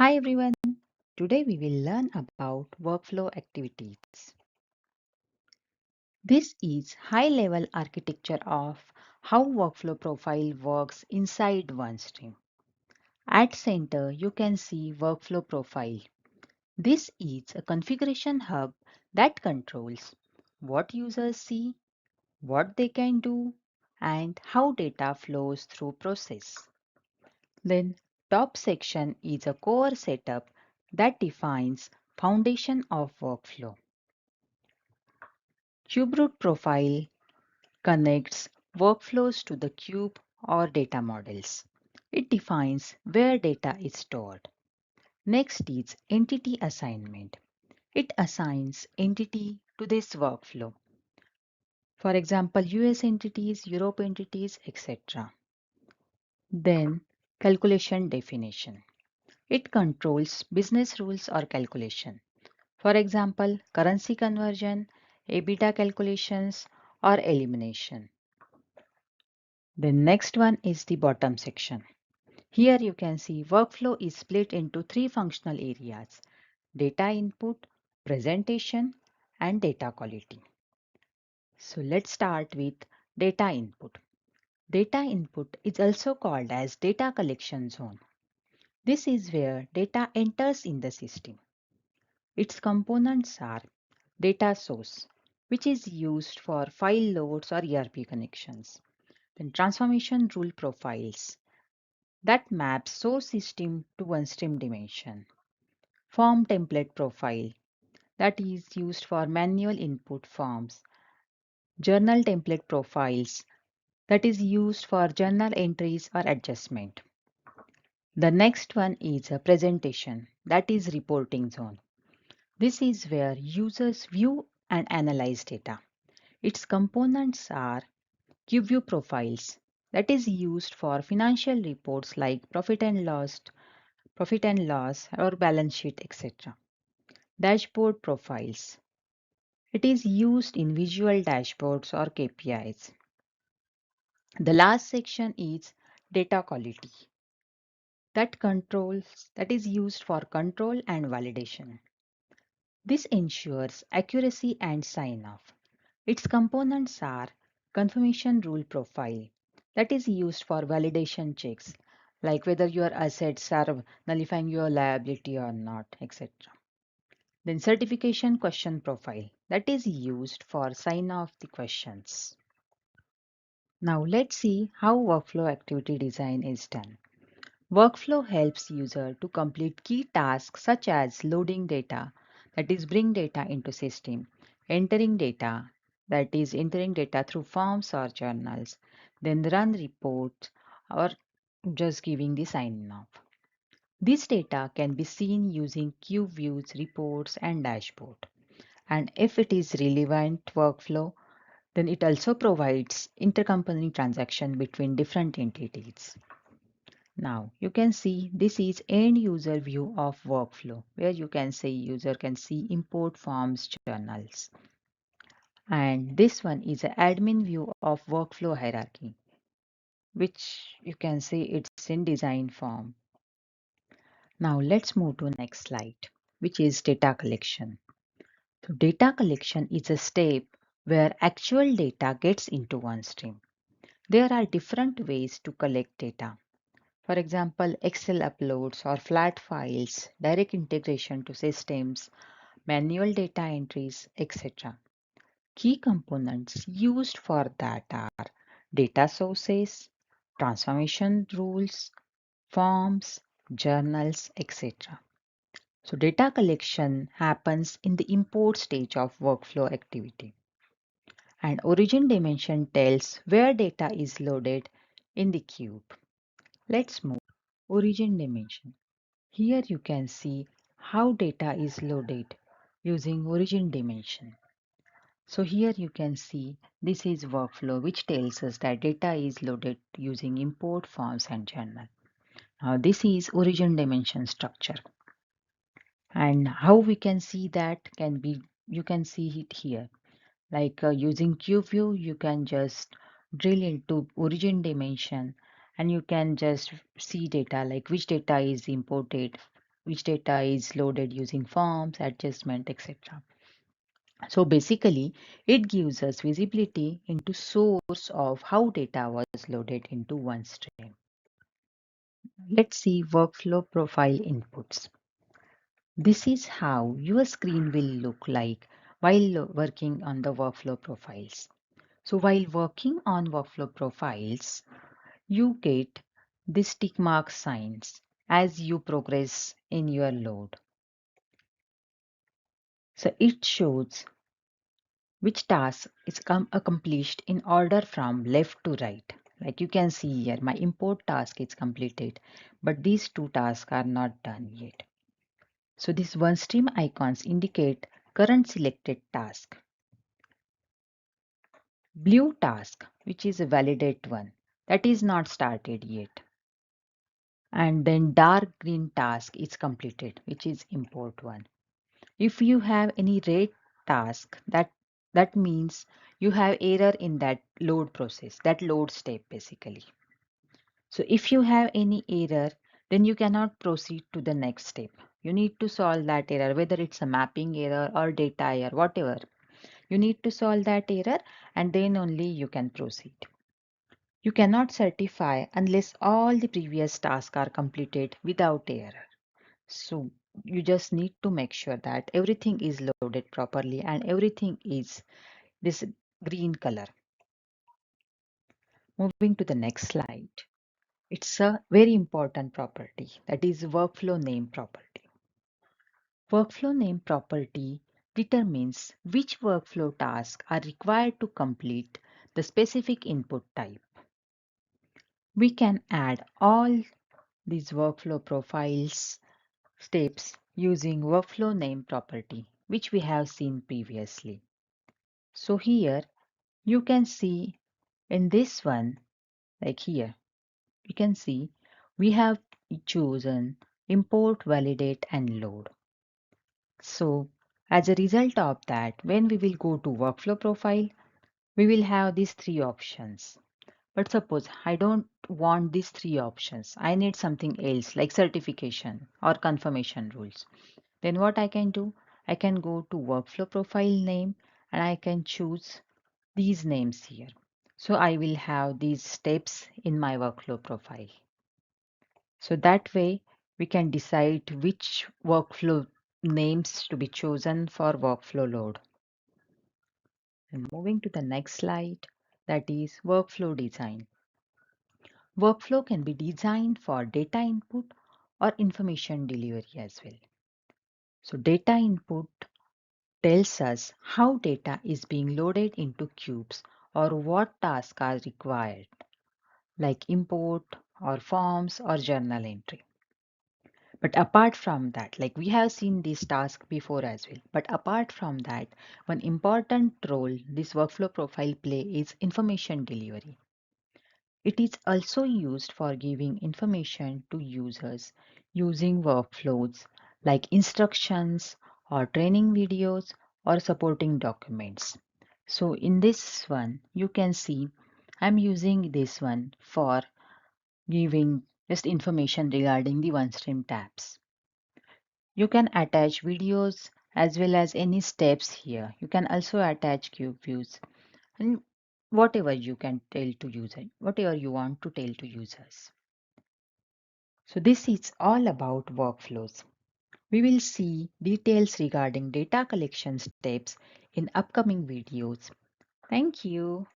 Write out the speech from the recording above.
Hi everyone, today we will learn about workflow activities. This is high-level architecture of how workflow profile works inside OneStream. At center, you can see workflow profile. This is a configuration hub that controls what users see, what they can do, and how data flows through process. Then top section is a core setup that defines foundation of workflow. Cube root profile connects workflows to the cube or data models. It defines where data is stored. Next is entity assignment. It assigns entity to this workflow. For example, US entities, Europe entities, etc. Then calculation definition. It controls business rules or calculation. For example, currency conversion, EBITDA calculations, or elimination. The next one is the bottom section. Here you can see workflow is split into three functional areas: data input, presentation, and data quality. So let's start with data input. Data input is also called as data collection zone. This is where data enters in the system. Its components are data source, which is used for file loads or ERP connections. Then transformation rule profiles that maps source system to OneStream dimension. Form template profile that is used for manual input forms. Journal template profiles that is used for journal entries or adjustment. The next one is a presentation that is reporting zone. This is where users view and analyze data. Its components are CubeView profiles that is used for financial reports like profit and loss or balance sheet, etc. Dashboard profiles. It is used in visual dashboards or KPIs. The last section is data quality that is used for control and validation. This ensures accuracy and sign-off. Its components are confirmation rule profile that is used for validation checks like whether your assets are nullifying your liability or not, etc. Then certification question profile that is used for sign off the questions. Now let's see how workflow activity design is done. Workflow helps user to complete key tasks such as loading data, that is bring data into system, entering data, that is entering data through forms or journals, then run reports or just giving the sign off. This data can be seen using cube views, reports, and dashboard. And if it is relevant workflow, then it also provides intercompany transaction between different entities. Now you can see this is end user view of workflow where you can say user can see import forms journals. And this one is an admin view of workflow hierarchy, which you can say it's in design form. Now let's move to next slide, which is data collection. So data collection is a step where actual data gets into OneStream. There are different ways to collect data. For example, Excel uploads or flat files, direct integration to systems, manual data entries, etc. Key components used for that are data sources, transformation rules, forms, journals, etc. So data collection happens in the import stage of workflow activity. And origin dimension tells where data is loaded in the cube. Let's move origin dimension. Here you can see how data is loaded using origin dimension. So here you can see this is workflow which tells us that data is loaded using import forms and journal. Now this is origin dimension structure. And how we can see that can be, you can see it here. Like using cube view, you can just drill into origin dimension and you can just see data like which data is imported which data is loaded using forms, adjustment, etc. So basically, it gives us visibility into source of how data was loaded into OneStream. Let's see workflow profile inputs. This is how your screen will look like while working on the workflow profiles. So while working on workflow profiles, you get these tick mark signs as you progress in your load. So it shows which task is accomplished in order from left to right. Like you can see here, my import task is completed, but these two tasks are not done yet. So these OneStream icons indicate current selected task. Blue task, which is a validate one, that is not started yet. And then dark green task is completed, which is import one. If you have any red task, that means you have error in that load process, that load step basically. So if you have any error, then you cannot proceed to the next step. You need to solve that error, whether it's a mapping error or data error, whatever. You need to solve that error and then only you can proceed. You cannot certify unless all the previous tasks are completed without error. So you just need to make sure that everything is loaded properly and everything is this green color. Moving to the next slide. It's a very important property, that is workflow name property. Workflow name property determines which workflow tasks are required to complete the specific input type. We can add all these workflow profiles steps using workflow name property, which we have seen previously. So here you can see in this one, like here, you can see we have chosen import, validate, and load. So as a result of that, when we will go to workflow profile, we will have these three options. But suppose I don't want these three options. I need something else like certification or confirmation rules. Then what I can do? I can go to workflow profile name and I can choose these names here. So I will have these steps in my workflow profile. So that way we can decide which workflow names to be chosen for workflow load. And moving to the next slide, that is workflow design. Workflow can be designed for data input or information delivery as well. So data input tells us how data is being loaded into cubes or what tasks are required, like import or forms or journal entry. But apart from that, like we have seen this task before as well. But apart from that, one important role this workflow profile play is information delivery. It is also used for giving information to users using workflows like instructions or training videos or supporting documents. So in this one, you can see I'm using this one for giving just information regarding the OneStream tabs. You can attach videos as well as any steps here. You can also attach cube views and whatever you can tell to user, whatever you want to tell to users. So this is all about workflows. We will see details regarding data collection steps in upcoming videos. Thank you.